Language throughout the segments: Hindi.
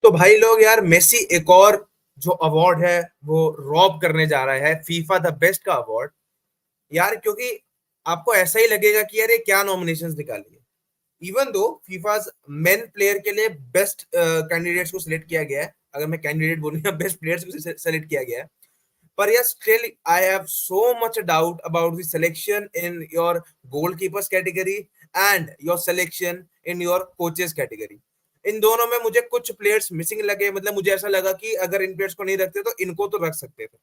तो भाई लोग यार, मेसी एक और जो अवार्ड है वो रॉब करने जा रहा है, फीफा द बेस्ट का अवार्ड। यार क्योंकि आपको ऐसा ही लगेगा कि यार ये क्या नॉमिनेशंस निकाली है। Even though FIFA main player के लिए बेस्ट कैंडिडेट्स को सिलेक्ट किया गया है, अगर मैं कैंडिडेट बोलूंगा बेस्ट प्लेयर्स को सिलेक्ट किया गया है, पर यार still I have so much doubt about the selection in your goalkeepers category and your selection in your coaches category. इन दोनों में मुझे कुछ प्लेयर्स मिसिंग लगे, मतलब मुझे ऐसा लगा कि अगर इन प्लेयर्स को नहीं रखते तो इनको तो रख सकते थे।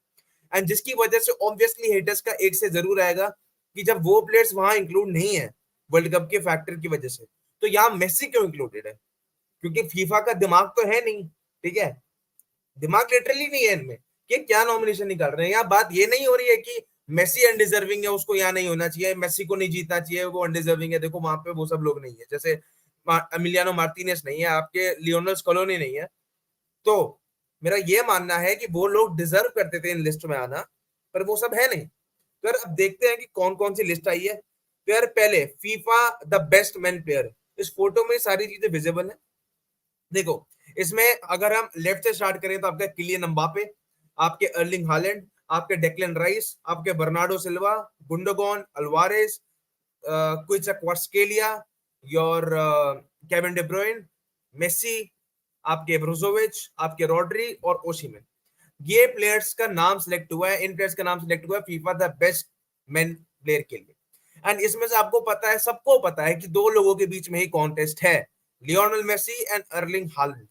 एंड जिसकी वजह से ऑब्वियसली हेटर्स का एक से जरूर आएगा कि जब वो प्लेयर्स वहां इंक्लूड नहीं है वर्ल्ड कप के फैक्टर की वजह से, तो यहाँ मेसी क्यों इंक्लूडेड है? क्योंकि फीफा का दिमाग तो है नहीं, ठीक है, दिमाग लिटरली नहीं है इनमें कि क्या नॉमिनेशन निकाल रहे हैं। यहाँ बात ये नहीं हो रही है कि मेसी अनडिजर्विंग है, उसको यहाँ नहीं होना चाहिए, मेसी को नहीं जीतना चाहिए, वो अनडिजर्विंग है। देखो वहां पे वो सब लोग नहीं है, जैसे एमिलियानो मार्टिनेस नहीं है, आपके लियोनल स्कलोनी नहीं है। तो मेरा ये मानना है कि वो लोग डिजर्व करते थे इन लिस्ट में आना, पर वो सब है नहीं। तो यार अब देखते हैं कि कौन कौन सी लिस्ट आई है। तो यार पहले FIFA the best man player, इस फोटो में सारी चीजें विजिबल है। देखो इसमें अगर हम लेफ्ट से स्टार्ट करें तो आपका किलियन एम्बापे, आपके अर्लिंग हालैंड, आपके डेक्लन राइस, आपके Bernardo Silva, Gundogan, Alvarez, Khvicha Kvaratskhelia, your Kevin De Bruyne, Messi, आपके ब्रोजोविच, आपके रॉड्री और ओशिमेन। ये प्लेयर्स का नाम सिलेक्ट हुआ है, इन प्लेयर्स का नाम सिलेक्ट हुआ है FIFA the best main player के लिए। एंड इसमें से आपको पता है, सबको पता है कि दो लोगों के बीच में ही कॉन्टेस्ट है, Lionel Messi and Erling Haaland.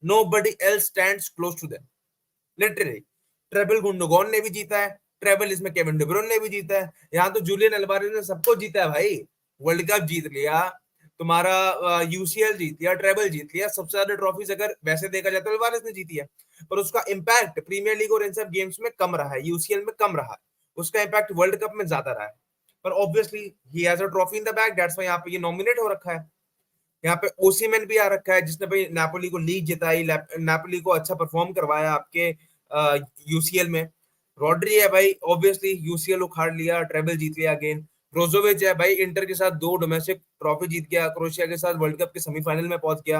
Nobody else stands close to them literally. Treble Gundogan ने भी जीता है, ट्रेबल इसमें केविन डे ब्रुयन ने भी जीता है, यहाँ तो जूलियन अल्वारेज ने सबको जीता है भाई। वर्ल्ड कप जीत लिया, तुम्हारा यूसीएल जीत लिया, ट्रेबल जीत लिया, सबसे ज्यादा ट्रॉफीज अगर वैसे देखा जाए तो अल्वारेज ने जीती है। पर उसका इम्पैक्ट प्रीमियर लीग और इन सब गेम्स में कम रहा है, यूसीएल में कम रहा है, उसका इम्पैक्ट वर्ल्ड कप में ज्यादा रहा है। पर obviously he has a trophy in the bag, that's why यहाँ पे ये नॉमिनेट हो रखा है। यहाँ पे ओसीमेन भी आ रखा है जिसने भाई नापोली को लीग जिताई, नापोली को अच्छा परफॉर्म करवाया आपके यूसीएल में। रॉड्री है भाई, ऑब्वियसली यूसीएल उखाड़ लिया, ट्रेबल जीत लिया अगेन। ब्रोजोविच है भाई, इंटर के साथ दो डोमेस्टिक ट्रॉफी जीत गया, क्रोएशिया के साथ वर्ल्ड कप के सेमीफाइनल में पहुंच गया,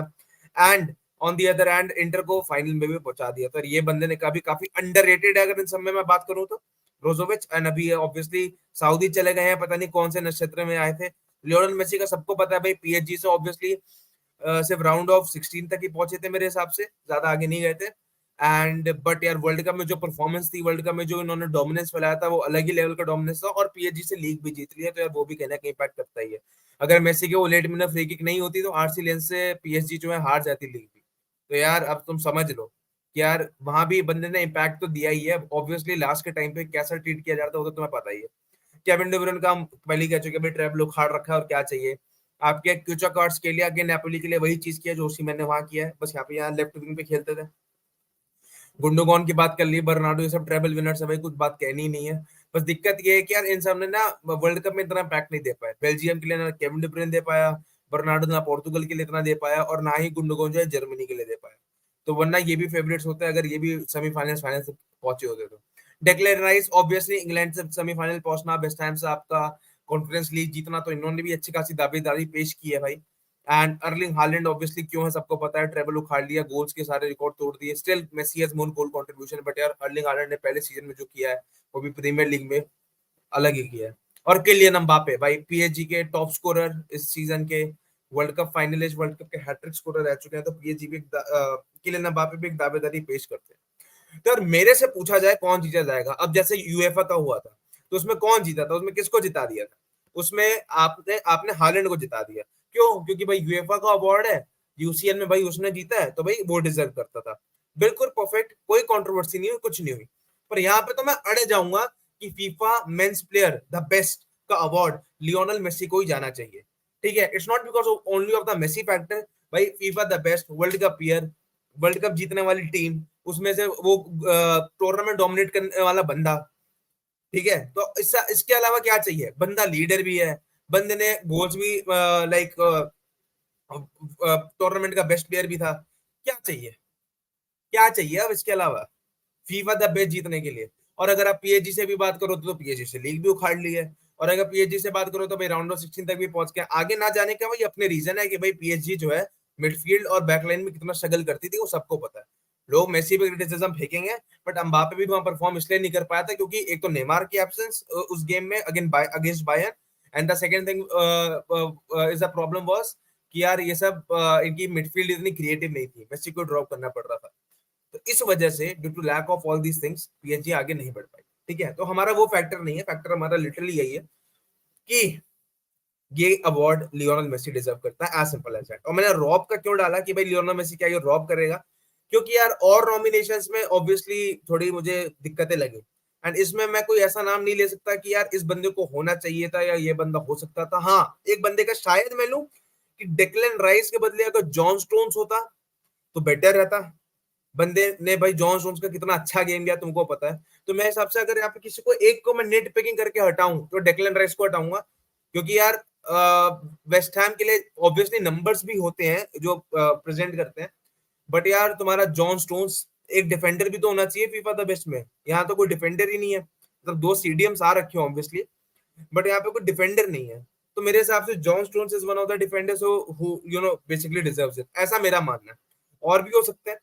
and on the other and inter को फाइनल में भी पहुंचा दिया। तो ये बंदे ने काफी अंडररेटेड है अगर इन सब में मैं बात करूं तो, ब्रोजोविच। एंड अभी ऑब्वियसली सऊदी चले गए हैं, पता नहीं कौन से नक्षत्र में आए थे। लियोनल मेसी का सबको पता है भाई, पीएसजी से ऑब्वियसली सिर्फ राउंड ऑफ 16 तक ही पहुंचे थे मेरे हिसाब से, ज्यादा आगे नहीं गए थे। एंड बट यार वर्ल्ड कप में जो परफॉर्मेंस थी, वर्ल्ड कप में जो इन्होंने डोमिनेंस फैलाया था, वो अलग ही लेवल का डोमिनेंस था, और पीएसजी से लीग भी जीत लिया, तो यार वो भी कहीं ना कहीं इम्पैक्ट करता ही है। अगर मेसी के वो लेट मिनट फ्री किक नहीं होती तो आरसी लेंस से पीएसजी जो है हार जाती लीग भी। तो यार अब तुम समझ लो कि यार वहां भी बंदे ने इम्पैक्ट तो दिया ही है। ऑब्वियसली लास्ट के टाइम पे कैसा ट्रीट किया जाता है वो तो तुम्हें पता ही है। केविन डे ब्रुयन का हम पहले कह चुके, भाई ट्रैप लोग खाड़ रखा है और क्या चाहिए। आपके क्यूचा कार्ड्स के लिए अगेन नेपोली के लिए वही चीज किया जो उसी मैंने वहां किया है, बस यहाँ पे यहाँ लेफ्ट विंग पे खेलते थे। गुंडोगॉन की बात कर ली, बर्नार्डो, ये सब ट्रेबल विनर्स है भाई, कुछ बात कहनी ही नहीं है। बस दिक्कत ये है कि यार इन सब ने ना वर्ल्ड कप में इतना पैक नहीं दे पाया। बेल्जियम के लिए ना केविन डे ब्रुयन दे पाया, बर्नार्डो ना पोर्तुगल के लिए इतना दे पाया, और ना ही गुंडोगॉन जो है जर्मनी के लिए दे पाया। तो वरना ये भी फेवरेट्स होते हैं अगर ये भी सेमीफाइनल फाइनल से पहुंचे होते तो। डेक्लेन राइस ऑब्वियसली इंग्लैंड से सेमीफाइनल पहुंचना, बेस्ट टाइम से आपका कॉन्फ्रेंस लीग जीतना, तो इन्होंने भी अच्छी खासी दावेदारी पेश की है भाई। एंड अर्लिंग हालैंड ऑब्वियसली क्यों है सबको पता है, ट्रेबल उखाड़ लिया, गोल्स के सारे रिकॉर्ड तोड़ दिए। Still Messi has more goal contribution, but यार अर्लिंग हालैंड ने पहले सीजन में जो किया है वो भी प्रीमियर लीग में अलग ही किया है। और किलियन एम्बापे भाई, पीएसजी के टॉप स्कोरर इस सीजन के, world cup finalist, world cup के हैट्रिक स्कोरर रह चुके हैं, तो पीएसजी भी किलियन एम्बापे भी एक दावेदारी पेश करते हैं। तो यार मेरे से पूछा जाए कौन जीता जाएगा, अब जैसे यूएफए का हुआ था तो उसमें कौन जीता था, उसमें किसको जिता दिया था? उसमें आपने आपने हालैंड को जिता दिया। क्यों? क्योंकि भाई यूएफए का अवार्ड है, यूसीएल में भाई उसने जीता है, तो भाई वो डिजर्व करता था। बिल्कुल परफेक्ट, कोई कंट्रोवर्सी नहीं हुई, कुछ नहीं हुई। पर यहाँ पे तो मैं अड़े जाऊंगा कि FIFA men's player the best का अवार्ड लियोनल मेसी को ही जाना चाहिए। ठीक है, it's not because only of the Messi factor. भाई FIFA the best World Cup player, World Cup जीतने वाली टीम, उसमें से वो टूर्नामेंट डोमिनेट करने वाला बंदा, ठीक है, तो इसके अलावा क्या चाहिए? बंदा लीडर भी है, बंदे ने गोल्स भी लाइक टूर्नामेंट का बेस्ट प्लेयर भी था। क्या चाहिए? क्या चाहिए अब इसके अलावा फीफा द बेस्ट जीतने के लिए? और अगर आप पीएचजी से भी बात करो तो पीएचजी से लीग भी उखाड़ ली है, और अगर पीएचजी से बात करो तो भाई राउंड ऑफ 16 तक भी पहुंच गया। आगे ना जाने का भाई अपने रीजन है कि भाई पीएचजी जो है मिडफील्ड और बैकलाइन में कितना स्ट्रगल करती थी वो सबको पता है। लोग मेसी पे क्रिटिसिज्म फेंकेंगे, बट एम्बापे भी वहां परफॉर्म इसलिए नहीं कर पाया था क्योंकि एक तो नेमार की एब्सेंस उस गेम में against Bayern, and the second thing is the problem was कि यार ये सब इनकी मिडफील्ड इतनी क्रिएटिव नहीं थी, मेसी को ड्रॉप करना पड़ रहा था। तो इस वजह से due to lack of all these things PSG आगे नहीं बढ़ पाई। ठीक है, तो हमारा वो फैक्टर नहीं है, फैक्टर हमारा लिटरली यही है कि ये अवार्ड लियोनेल मेसी डिजर्व करता है, एज सिंपल एज दैट। और मैंने रॉब का क्यों डाला कि भाई लियोनेल मेसी क्या ये रॉब करेगा, क्योंकि यार और नॉमिनेशंस में ऑब्वियसली थोड़ी मुझे दिक्कतें लगी, एंड इसमें मैं कोई ऐसा नाम नहीं ले सकता कि यार इस बंदे को होना चाहिए था या ये बंदा हो सकता था। हाँ, एक बंदे का शायद मैं लूं कि डेक्लन राइस के बदले अगर जॉन स्टोन्स होता तो बेटर रहता। बंदे ने भाई जॉन स्टोन्स का कितना अच्छा गेम किया तुमको पता है। तो मेरे हिसाब से अगर यहाँ पे किसी को एक को मैं नेट पिकिंग करके हटाऊं तो डेक्लन राइस को हटाऊंगा, क्योंकि यार वेस्ट हैम के लिए ऑब्वियसली नंबर्स भी होते हैं जो प्रेजेंट करते हैं, बट यार तुम्हारा जॉन स्टोन्स एक डिफेंडर भी तो होना चाहिए फीफा द बेस्ट में। यहाँ तो कोई डिफेंडर ही नहीं है, मतलब दो सीडीएम्स आ रखे हो ऑब्वियसली, बट यहाँ पे कोई डिफेंडर नहीं है। तो मेरे हिसाब से John stones is one of the defenders who you know basically deserves it, ऐसा मेरा मानना है। और भी हो सकते हैं,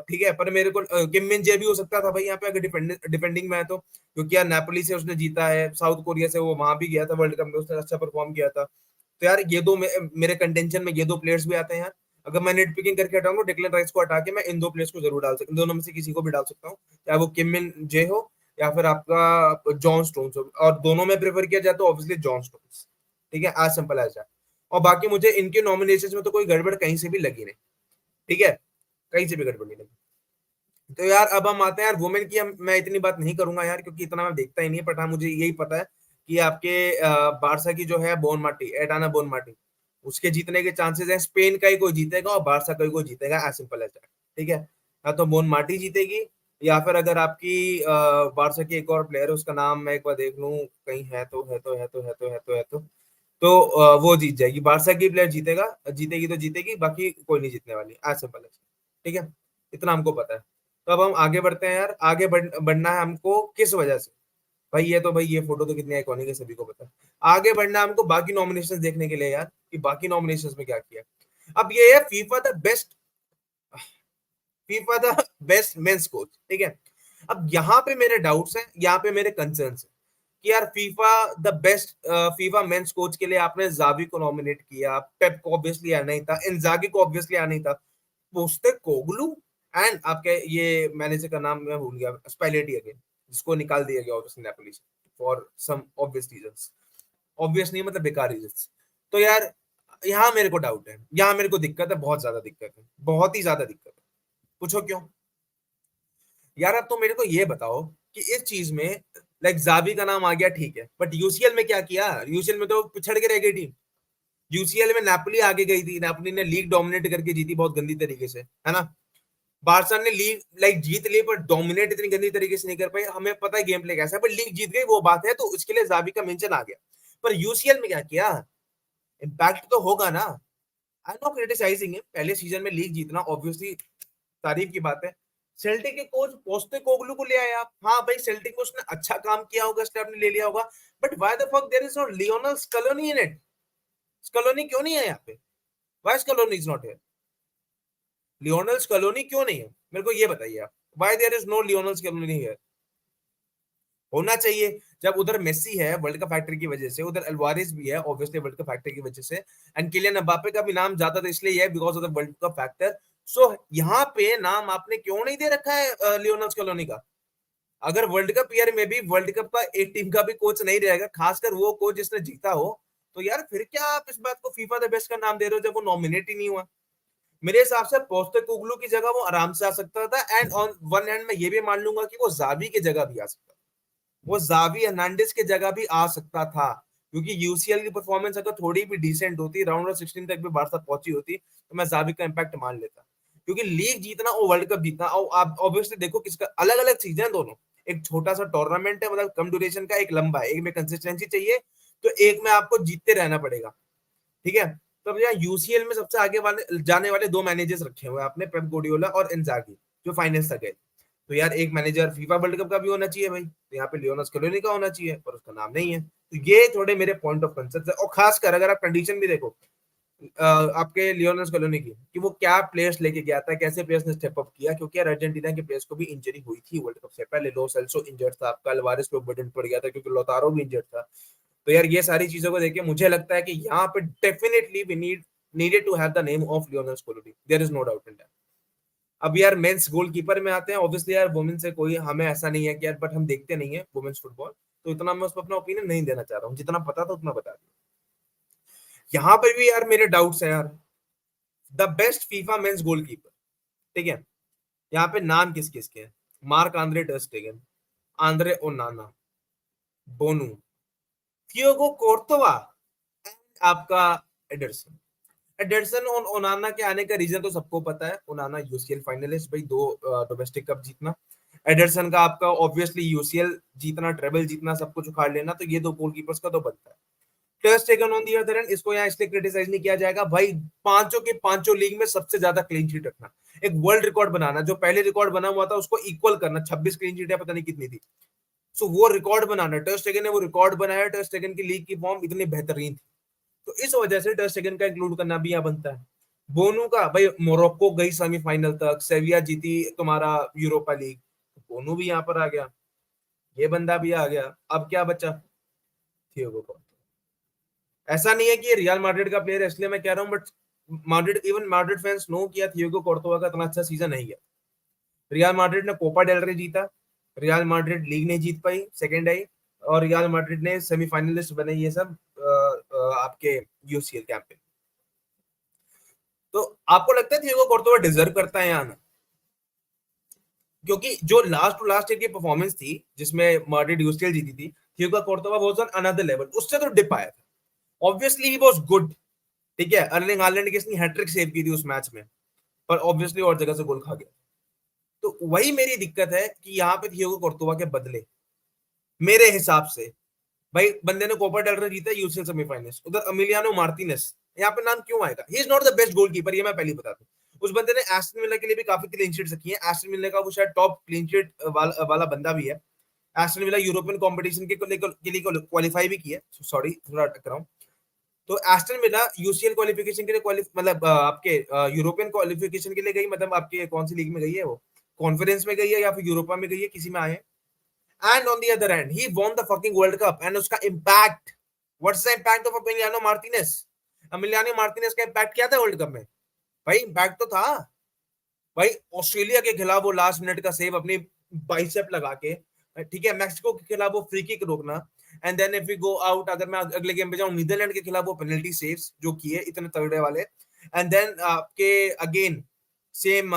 ठीक है, पर मेरे को किम मिन जे भी हो सकता था भाई यहाँ पे अगर डिफेंडिंग में है तो, क्योंकि यार नेपोली से उसने जीता है, साउथ कोरिया से वो वहां भी गया था वर्ल्ड कप में, उसने अच्छा परफॉर्म किया था। तो यार ये दो मेरे कंटेंशन में ये दो प्लेयर्स भी आते हैं यार। अगर मैं नेट पिकिंग करके हटाऊंगा डेक्लन राइस को हटा के मैं इन दो प्लेयर्स को जरूर डाल सकता हूँ, दोनों में से किसी को भी डाल सकता हूँ, चाहे वो किम मिन जे हो या फिर आपका जॉन स्टोन्स हो, और दोनों में प्रेफर किया जाए तो ऑब्वियसली जॉन स्टोन्स। ठीक है, एज सिंपल एज दैट। और बाकी मुझे इनके नॉमिनेशन में तो कोई गड़बड़ कहीं से भी लगी नहीं। ठीक है, कहीं से भी गड़बड़ नहीं लगी। तो यार अब हम आते हैं यार वुमेन की, मैं इतनी बात नहीं करूंगा यार क्योंकि इतना मैं देखता ही नहीं है, बट हाँ मुझे यही पता है कि आपके बारसा की जो है बोन मार्टी, एडाना बोन मार्टी, उसके जीतने के चांसेस हैं, स्पेन का ही कोई जीतेगा और बारसा का ही कोई जीतेगा, एज सिंपल एज दैट। ठीक है, या तो बोन मार्टी जीतेगी, या फिर अगर आपकी बारसा की एक और प्लेयर है उसका नाम मैं एक बार देख लूं, कहीं है तो वो जीत जाएगी, बारसा की प्लेयर जीतेगा, जीतेगी तो जीतेगी, बाकी कोई नहीं जीतने वाली, एज सिंपल एज। ठीक है, इतना हमको पता है। तो अब हम आगे बढ़ते हैं यार, आगे बढ़ना है हमको किस वजह से, भाई ये तो भाई ये फोटो तो कितनी आइकॉनिक है सभी को पता है। आगे बढ़ना है हमको बाकी नॉमिनेशंस देखने के लिए यार, कि बाकी नॉमिनेशंस में क्या किया। अब ये है FIFA the best men's coach. ठीक है, अब यहाँ पे मेरे डाउट्स हैं, यहाँ पे मेरे कंसर्न्स हैं कि यार FIFA the best FIFA men's coach के लिए आपने जावी को नॉमिनेट किया, पेप को ऑब्वियसली आना ही था, इंजागी को ऑब्वियसली आना ही था, पोस्टेकोग्लू एंड आपके ये मैनेजर का नाम मैं भूल गया, स्पेलेटी अगेन, जिसको निकाल दिया गया ऑब्वियसली नेपोली से for some obvious reasons, obvious नहीं मतलब बेकार रीजंस। तो यार यहाँ मेरे को डाउट है, यहाँ मेरे को दिक्कत है, बहुत ज्यादा दिक्कत है, बहुत ही ज्यादा दिक्कत है। पूछो क्यों यार। अब तो मेरे को ये बताओ कि इस चीज में लाइक जावी का नाम आ गया ठीक है, बट यूसीएल में क्या किया, यूसीएल में तो पिछड़ के रह गई टीम। यूसीएल में नेपोली आगे गई थी, नेपोली ने लीग डोमिनेट करके जीती बहुत गंदी तरीके से, है ना। बार्सा ने लीग लाइक जीत ली पर डोमिनेट इतनी गंदी तरीके से नहीं कर पाई, हमें पता है गेम प्ले कैसा है, पर लीग जीत गई वो बात है, तो उसके लिए जावी का मेंशन आ गया। पर यूसीएल में क्या किया, इम्पैक्ट तो होगा ना। आई नो क्रिटिसाइजिंग है, पहले सीजन में लीग जीतना ऑब्वियसली तारीफ की बात है। सेल्टिक के कोच पोस्टेकोग्लू को ले आया, हाँ भाई सेल्टिक में उसने अच्छा काम किया होगा इसलिए आपने ले लिया होगा, but why the fuck there is no Lionel Scaloni in it. Scaloni क्यों नहीं है यहाँ पे, why Scaloni is not here, Lionel Scaloni क्यों नहीं है, मेरे को ये बताइए आप, why there is no Lionel Scaloni here. होना चाहिए, जब उधर मेसी है वर्ल्ड कप फैक्टर की वजह से, उधर अल्वारेज भी है ऑब्वियसली वर्ल्ड कप फैक्टर की वजह से, एंड किलियन एम्बापे का भी नाम ज्यादा था इसलिए है because of the World Cup factor. So यहाँ पे नाम आपने क्यों नहीं दे रखा है लियोनेल स्कलोनी का। अगर वर्ल्ड कप ईयर में भी वर्ल्ड कप का एक टीम का भी कोच नहीं रहेगा, खासकर वो कोच जिसने जीता हो, तो यार फिर क्या आप इस बात को फीफा द बेस्ट का नाम दे रहे हो जब वो नॉमिनेट ही नहीं हुआ। मेरे हिसाब से पोस्टेकोग्लू की जगह वो आराम से आ सकता था, एंड ऑन वन हैंड मैं ये भी मान लूंगा कि वो जावी की जगह भी आ सकता था, वो जावी हर्नांडिस की जगह भी आ सकता था, क्योंकि यूसीएल की परफॉर्मेंस अगर थोड़ी भी डिसेंट होती, राउंड ऑफ 16 तक भी बारसा पहुंची होती, तो मैं जावी का इंपैक्ट मान लेता, क्योंकि लीग जीतना और वर्ल्ड कप जीतना, और आप ऑब्वियसली देखो किसका अलग अलग चीजें हैं दोनों। एक छोटा सा टूर्नामेंट है मतलब कम ड्यूरेशन का, एक लंबा है, एक में कंसिस्टेंसी चाहिए, तो एक में आपको जीतते रहना पड़ेगा। ठीक है, तो अब यहाँ यूसीएल में सबसे आगे वाले जाने वाले दो मैनेजर्स रखे हुए हैं आपने, पेप गुर्डियोला और इंजागी, जो फाइनल्स तक गए। तो यार एक मैनेजर फीफा वर्ल्ड कप का भी होना चाहिए भाई, तो यहाँ पे लियोनेल स्कलोनी का होना चाहिए, पर उसका नाम नहीं है। तो ये थोड़े मेरे पॉइंट ऑफ कंसर्न है, और खासकर अगर आप कंडीशन भी देखो, आपके लियोनेल स्कलोनी की, कि वो क्या प्लेयर्स लेके गया था, कैसे प्लेयर्स ने स्टेप अप किया, क्योंकि यार अर्जेंटीना के प्लेयर्स को भी इंजरी हुई थी वर्ल्ड कप से पहले। लो सेल्सो इंजर्ड था, आपका अल्वारेस पे बर्डन पड़ गया था क्योंकि लोतारो भी इंजर्ड था। तो यार ये सारी चीजों को देख के मुझे लगता है कि यहाँ पे definitely we needed to have the name of Lionel Scaloni, there is no doubt in that. अब यार मेंस गोलकीपर में आते हैं, ऑब्वियसली यार वुमेन से कोई हमें ऐसा नहीं है कि यार, बट हम देखते नहीं है वुमेन्स फुटबॉल, तो इतना मैं उस पर अपना ओपिनियन नहीं देना चाह रहा हूँ, जितना पता था उतना बता दिया। यहाँ पर भी यार मेरे डाउट्स हैं यार। The best FIFA mains goalkeeper, ठीक है, यहाँ पे नाम किस किस के हैं? Marc Andre ter Stegen, Andre Onana, Bono, Thiago Courtois, आपका एडरसन। एडरसन और ओनाना के आने का रीजन तो सबको पता है। ओनाना यूसीएल फाइनलिस्ट भाई, 2 डोमेस्टिक कप जीतना। एडरसन का आपका ऑब्वियसली यूसीएल जीतना, ट्रेबल जीतना, सब कुछ उखाड़ लेना, तो ये दो गोलकीपर्स का तो बनता है। टर स्टेगन ऑन दी अदर हैंड, इसको यहाँ इसलिए क्रिटिसाइज नहीं किया जाएगा भाई, पांचों के पांचों लीग में सबसे ज्यादा क्लीन शीट रखना, एक वर्ल्ड रिकॉर्ड बनाना, जो पहले रिकॉर्ड बना हुआ था उसको इक्वल करना, 26 क्लीन शीट है, पता नहीं कितनी थी। सो वो रिकॉर्ड बनाना, टर स्टेगन ने वो रिकॉर्ड बनाया। टर स्टेगन की लीग की फॉर्म इतनी बेहतरीन थी, तो इस वजह से टर स्टेगन का इंक्लूड करना भी यहाँ बनता है। बोनू का भाई, मोरक्को गई सेमीफाइनल तक, सेविया जीती तुम्हारा यूरोपा लीग, बोनू भी यहाँ पर आ गया, ये बंदा भी आ गया। अब क्या बचा? थियागो को। ऐसा नहीं है कि ये रियल मैड्रिड का प्लेयर है इसलिए मैं कह रहा हूँ, but Madrid, even Madrid fans know किया थियागो कोर्तोवा का इतना अच्छा सीजन नहीं है। रियल मैड्रिड ने कोपा डेल रे जीता, रियल मैड्रिड लीग नहीं जीत पाई, सेकंड आई, और रियल मैड्रिड ने सेमीफाइनलिस्ट बने, ये सब आपके यूसीएल कैंपेन। तो आपको लगता है थियागो कोर्तोवा डिजर्व करता है या ना? क्योंकि जो लास्ट टू लास्ट ईयर की परफॉर्मेंस थी जिसमें मैड्रिड यूसीएल जीती थी, Thiago Courtois was on another level, उससे तो डिप आया था। ऑब्वियसली ही वाज गुड, ठीक है, अर्लिंग हालैंड की इसने हैट्रिक सेव की थी उस मैच में, पर ऑब्वियसली और जगह से गोल खा गया। तो वही मेरी दिक्कत है कि यहाँ पे थियागो कोर्तोवा के बदले, मेरे हिसाब से भाई, बंदे ने कोपा डेल रे जीता, यूसीएल सेमीफाइनलिस्ट, उधर अमिलियानो मार्टिनेस, यहाँ पे नाम क्यों आएगा? He is not the best goalkeeper, ये मैं पहले बता दूं। उस बंदे ने एस्टन विला के लिए भी काफी क्लीन शीट रखी है, एस्टन विला का वो शायद टॉप क्लीन शीट वाला बंदा भी है। एस्टन विला यूरोपियन कंपटीशन के लिए क्वालिफाई भी किया, सॉरी थोड़ा टकराऊं। तो एस्टन विला यूसीएल क्वालिफिकेशन के लिए मतलब आपके यूरोपियन क्वालिफिकेशन के लिए गई, मतलब आपके कौन सी लीग में गई है वो, कॉन्फ्रेंस में गई है या फिर यूरोपा में गई है, किसी में आए। And on the other hand, he won the fucking World Cup, and उसका impact, what's the impact of Emiliano Martinez? Emiliano Martinez का impact क्या था वर्ल्ड कप में? भाई impact तो था भाई, ऑस्ट्रेलिया के खिलाफ वो लास्ट मिनट का सेव अपनी बाइसेप लगा के, ठीक है, मैक्सिको के खिलाफ वो फ्री किक रोकना, and then if we go out, अगर मैं अगले गेम पे जाऊं, नीदरलैंड के खिलाफ वो पेनल्टी सेव्स जो किए इतने तगड़े वाले, एंड देन आपके अगेन सेम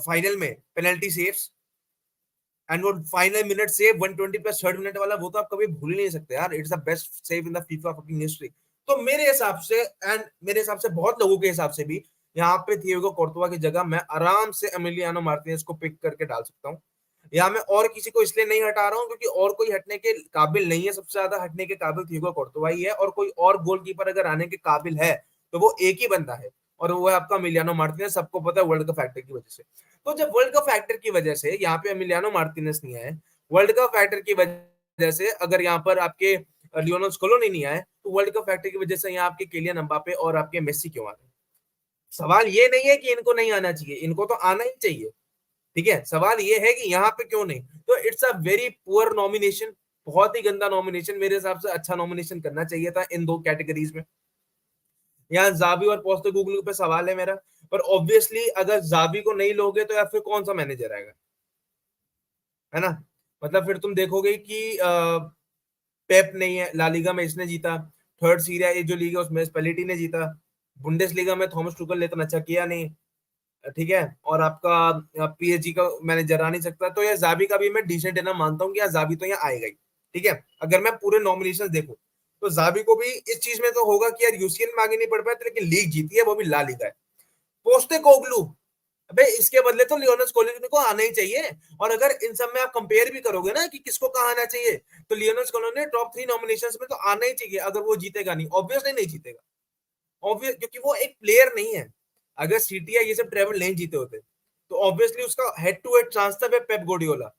फाइनल में पेनल्टी सेव्स, एंड वो final minute save 120 plus third minute वाला, वो तो आप कभी भूल ही नहीं सकते यार, it's the best save in the FIFA fucking history. तो मेरे हिसाब से, एंड मेरे हिसाब से बहुत लोगों के हिसाब से भी, यहाँ पे थियागो कोर्तोवा की जगह मैं आराम से एमिलियानो मार्टिनेज को पिक करके डाल सकता हूँ। यहाँ मैं और किसी को इसलिए नहीं हटा रहा हूँ क्योंकि और कोई हटने के काबिल नहीं है, सबसे ज्यादा हटने के काबिल थियागो कोर्तोवा ही है, और कोई और गोलकीपर अगर आने के काबिल है तो वो एक ही बंदा है, और वो है आपका एमिलियानो मार्टिनेज। सबको पता है वर्ल्ड कप फैक्टर की वजह से। तो जब वर्ल्ड कप फैक्टर की वजह से यहाँ पे एमिलियानो मार्टिनेज नहीं आए, वर्ल्ड कप फैक्टर की वजह से अगर यहाँ पर आपके लियोनेल स्कोलोनी नहीं आए, तो वर्ल्ड कप फैक्टर की वजह से यहाँ आपके किलियन एम्बापे और आपके मेसी क्यों आ रहे हैं? सवाल ये नहीं है कि इनको नहीं आना चाहिए, इनको तो आना ही चाहिए, ठीक है, सवाल ये है कि यहाँ पे क्यों नहीं। तो it's a very poor nomination, बहुत ही गंदा नॉमिनेशन, मेरे हिसाब से अच्छा नॉमिनेशन करना चाहिए था इन दो कैटेगरीज में। यहाँ जावी और पोस्टेकोग्लू पे सवाल है मेरा, पर ऑब्वियसली अगर जावी को नहीं लोगे तो या फिर कौन सा मैनेजर आएगा, है ना? मतलब फिर तुम देखोगे कि पेप नहीं है, ला लीगा में इसने जीता, थर्ड सीरिया ये जो लीग है उसमें स्पेलिटी ने जीता, बुंडेस लीगा में थॉमस टुकल ने इतना अच्छा किया नहीं, ठीक है, और आपका पीएसजी का मैनेजर आ नहीं सकता, तो ये जावी का भी मैं डिसेंट इतना मानता हूँ कि जावी तो यहाँ आएगा ही, ठीक है। अगर मैं पूरे नॉमिनेशन देखूं तो जावी को भी इस चीज में तो होगा कि यार यूसीएल में आगे नहीं पढ़ पाए, लेकिन लीग जीती है, वो भी ला लीगा है। पोस्टेकोग्लू, अबे इसके बदले तो लियोनेल स्कोलोनी को आना ही चाहिए। और अगर इन सब में आप कंपेयर भी करोगे ना कि किसको कहाँ आना चाहिए, तो लियोनेल स्कोलोनी टॉप 3 नॉमिनेशंस में तो आना ही चाहिए, अगर वो जीतेगा नहीं, ऑब्वियसली नहीं जीतेगा, ऑब्वियस, क्योंकि वो एक प्लेयर नहीं है। अगर सिटी या ये सब ट्रेवल नहीं जीते होते तो ऑब्वियसली उसका हेड टू हेड चांस था पेप गार्डियोला,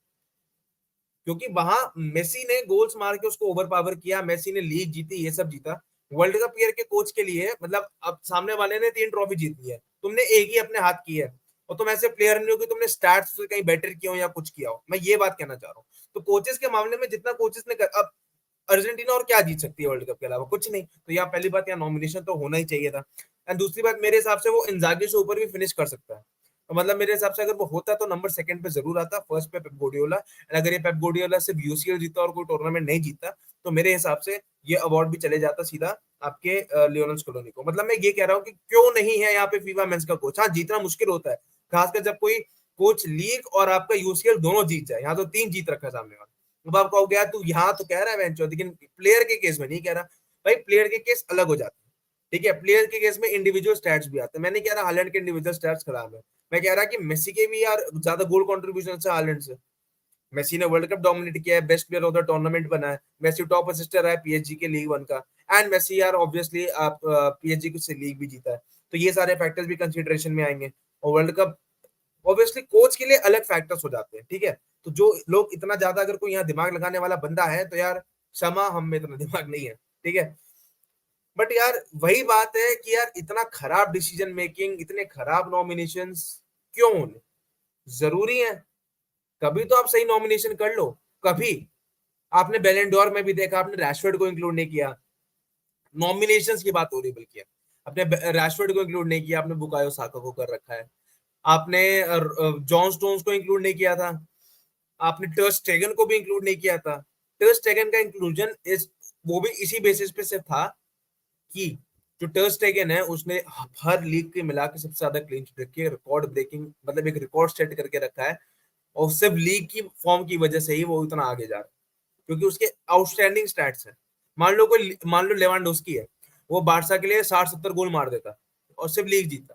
क्योंकि वहां मेसी ने गोल्स मार के उसको ओवर पावर किया, मेसी ने लीग जीती, ये सब जीता, वर्ल्ड कप ईयर के कोच के लिए मतलब अब सामने वाले ने 3 ट्रॉफी जीत ली है, तुमने एक ही अपने हाथ की है, और तुम ऐसे प्लेयर नहीं हो कि तुमने स्टैट्स से कहीं बेटर किया हो या कुछ किया हो। मैं ये बात कहना चाह रहा हूँ। तो कोचेस के मामले में जितना कोचेस ने अब अर्जेंटीना और क्या जीत सकती है वर्ल्ड कप के अलावा? कुछ नहीं। तो यहाँ पहली बात, यहाँ नॉमिनेशन तो होना ही चाहिए था। एंड दूसरी बात, मेरे हिसाब से वो इंजागी से ऊपर भी फिनिश कर सकता है। तो मतलब मेरे हिसाब से अगर वो होता तो नंबर सेकंड पे जरूर आता, फर्स्ट पे पेप गुardiola। एंड अगर ये पेप गुardiola सिर्फ यूसीएल जीता और कोई टूर्नामेंट नहीं जीता, तो मेरे हिसाब से ये अवार्ड भी चले जाता सीधा आपके लियोनेल स्कलोनी को। मतलब मैं ये कह रहा हूँ कि क्यों नहीं है यहाँ पे फीफा मेंस का कोच। हाँ, जीतना मुश्किल होता है, खासकर जब कोई कोच लीग और आपका यूसीएल दोनों जीत जाए। यहाँ तो 3 जीत रखा है सामने वाला। अब आप कहोगे यार तू यहाँ तो कह रहा है वेंचर, लेकिन प्लेयर के केस में नहीं कह रहा भाई। प्लेयर के केस अलग हो जाते हैं, ठीक है। प्लेयर के केस में इंडिविजुअल स्टैट्स भी आते हैं। मैं नहीं कह रहा हालैंड के इंडिविजुअल स्टैट्स खराब है, मैं कह रहा कि मेसी के भी यार ज्यादा गोल कंट्रीब्यूशन है हालैंड से। मेसी ने वर्ल्ड कप डोमिनेट किया है, best player of the tournament बना है, मेसी टॉप असिस्टर है पीएसजी के लीग वन का। एंड मेसी यार ऑब्वियसली आप पीएसजी से लीग भी जीता है। तो ये सारे फैक्टर्स भी कंसीडरेशन में आएंगे। और वर्ल्ड कप ऑब्वियसली कोच के लिए अलग फैक्टर्स हो जाते हैं, ठीक है। तो जो लोग इतना ज्यादा, अगर कोई यहाँ दिमाग लगाने वाला बंदा है तो यार क्षमा, हम में इतना दिमाग नहीं है, ठीक है। बट यार वही बात है कि यार इतना खराब डिसीजन मेकिंग, इतने खराब नॉमिनेशंस क्यों होने जरूरी है? कभी तो आप सही नॉमिनेशन कर लो। कभी आपने बैलन डोर में भी देखा, आपने रैशफोर्ड को इंक्लूड नहीं किया। नॉमिनेशंस की बात हो रही बल्कि आपने रैशफोर्ड को इंक्लूड नहीं किया, आपने बुकायो साका को कर रखा है, आपने जॉन स्टोन्स को इंक्लूड नहीं किया था, आपने टर स्टेगन को भी इंक्लूड नहीं किया था। टर स्टेगन का इंक्लूजन इस वो भी इसी बेसिस पे से था कि जो टर स्टेगन है उसने हर लीग के मिला के सबसे ज्यादा क्लीन शीट रखी है, रिकॉर्ड ब्रेकिंग, मतलब एक रिकॉर्ड सेट करके रखा है। और सिर्फ लीग की फॉर्म की वजह से ही वो इतना आगे जा रहा है, क्योंकि उसके आउटस्टैंडिंग स्टैट्स हैं। मान लो लेवांडोस्की है, वो बारसा के लिए 60-70 गोल मार देता और सिर्फ लीग जीता,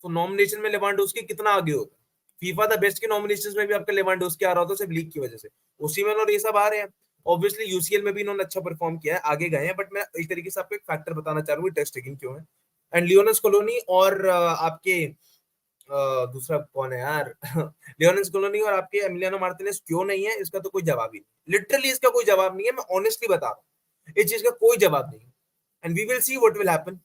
तो नॉमिनेशन में लेवांडोस्की कितना आगे होता? फीफा द बेस्ट के नॉमिनेशंस में भी आपका लेवांडोस्की आ रहा होता सिर्फ लीग की वजह से। उसी में और ये सब आ रहे हैं। ऑब्वियसली यूसीएल में भी इन्होंने अच्छा परफॉर्म किया है, आगे गए हैं। बट मैं एक तरीके से आपको एक फैक्टर बताना चाह रहा हूँ टेस्ट टेकिंग क्यों है। एंड लियोनेल कॉलोनी और आपके दूसरा कौन है यार लियोनेल कॉलोनी और आपके एमिलियानो मार्टिनेज क्यों नहीं है, इसका तो कोई जवाब ही नहीं। लिटरली इसका कोई जवाब नहीं है, मैं ऑनेस्टली बता रहा हूँ, इस चीज का कोई जवाब नहीं है। And we will see what will happen,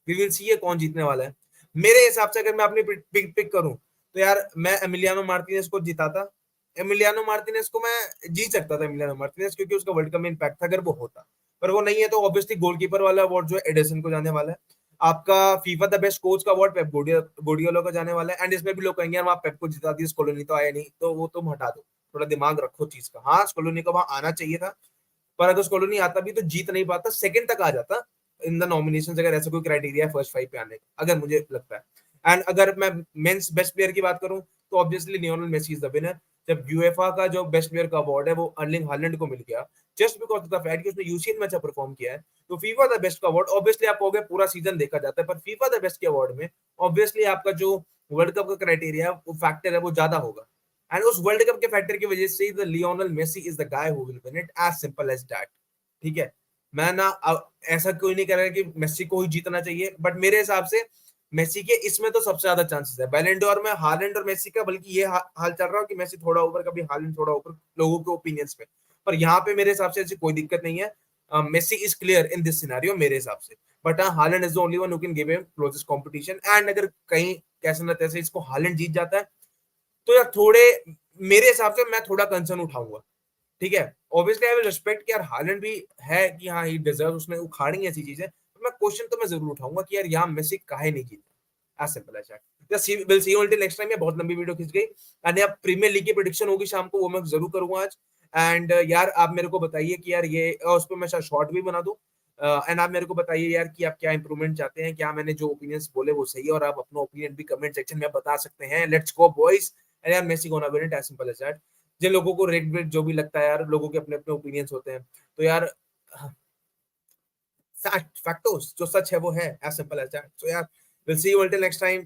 we will see ये कौन जीतने वाला है। मेरे हिसाब से अगर मैं अपनी पिक करूं तो यार मैं एमिलियानो मार्टिनेज को जिताता। एमिलियानो मार्टिनेज को मैं जीत सकता था, एमिलियानो मार्टिनेज, क्योंकि उसका वर्ल्ड कप में इम्पैक्ट था अगर वो होता। पर वो नहीं है, तो ऑब्वियसली गोलकीपर वाला अवार्ड जो है एडरसन को जाने वाला है। आपका फीफा द बेस्ट कोच का अवार्ड पेप गुardiola को जाने वाला है। एंड इसमें भी लोग कहेंगे यार वहां पेप को जिता दिया, स्कोलोनी तो आया नहीं, तो वो तुम हटा दो। थोड़ा दिमाग रखो चीज का। हाँ, स्कोलोनी को वहां आना चाहिए था, पर अगर स्कोलोनी आता भी तो जीत नहीं पाता, सेकंड तक आ जाता इन द नॉमिनेशन, अगर ऐसा कोई क्राइटेरिया है फर्स्ट 5 पे आने का, अगर मुझे लगता है। एंड अगर मैं मेंस बेस्ट प्लेयर की बात करूं तो obviously Lionel Messi is the winner. जब यूएफए का जो बेस्ट प्लेयर का अवार्ड है वो अर्लिंग हालैंड को मिल गया, just because of the fact कि उसने यूसीएल में अच्छा परफॉर्म किया है। तो फीफा द बेस्ट का अवार्ड ऑब्वियसली आप कहोगे पूरा सीजन देखा जाता है, पर फीफा द बेस्ट के अवार्ड में ऑब्वियसली आपका जो वर्ल्ड कप का क्राइटेरिया वो फैक्टर है वो ज्यादा होगा। एंड उस वर्ल्ड कप के फैक्टर की वजह से the Lionel Messi is the guy who will win it, as simple as that. ठीक है। मैं ना ऐसा कोई नहीं कह रहा कि मेसी को ही जीतना चाहिए, बट मेरे हिसाब से मेसी के इसमें तो सबसे ज्यादा चांसेस है। बैलेंड और में हालैंड और मेसी का, बल्कि ये हाल चल रहा है कि मेसी थोड़ा ऊपर, कभी हालैंड थोड़ा ऊपर लोगों के ओपिनियंस पे। पर यहाँ पे मेरे हिसाब से ऐसी कोई दिक्कत नहीं है। Messi is clear in this scenario मेरे हिसाब से। बट हाँ, Haaland is the only one who can give him closest competition. And अगर कहीं कैसे ना तैसे इसको हालैंड जीत जाता है तो यार थोड़े, मेरे हिसाब से मैं थोड़ा कंसर्न उठाऊंगा। ठीक है। ऑब्वियसली आई विल रिस्पेक्ट कि यार हालैंड भी है कि हाँ ही डिजर्व, उसने उखाड़ी ऐसी चीजें, तो मैं क्वेश्चन तो मैं जरूर उठाऊंगा कि यार यहाँ मेसी काहे नहीं जीता। As simple as that. Just will see you until next time. ये बहुत लंबी वीडियो खिंच गई। एंड अब प्रीमियर लीग की प्रेडिक्शन होगी शाम को, वो मैं जरूर करूंगा आज। एंड यार आप मेरे को बताइए कि यार ये, उस पर मैं शायद शॉर्ट भी बना दूं। एंड आप मेरे को बताइए यार कि आप क्या इंप्रूवमेंट चाहते हैं, क्या मैंने जो ओपिनियंस बोले वो सही है, और आप अपना ओपिनियन भी कमेंट सेक्शन में बता सकते हैं। Let's go boys. एंड यार Messi gonna win it, as simple as that. जिन लोगों को रेट वेट जो भी लगता है यार, लोगों के अपने अपने ओपिनियंस होते हैं, तो यार फैक्टोस जो सच है वो है, एज सिंपल एज दैट। सो यार will see you until next time.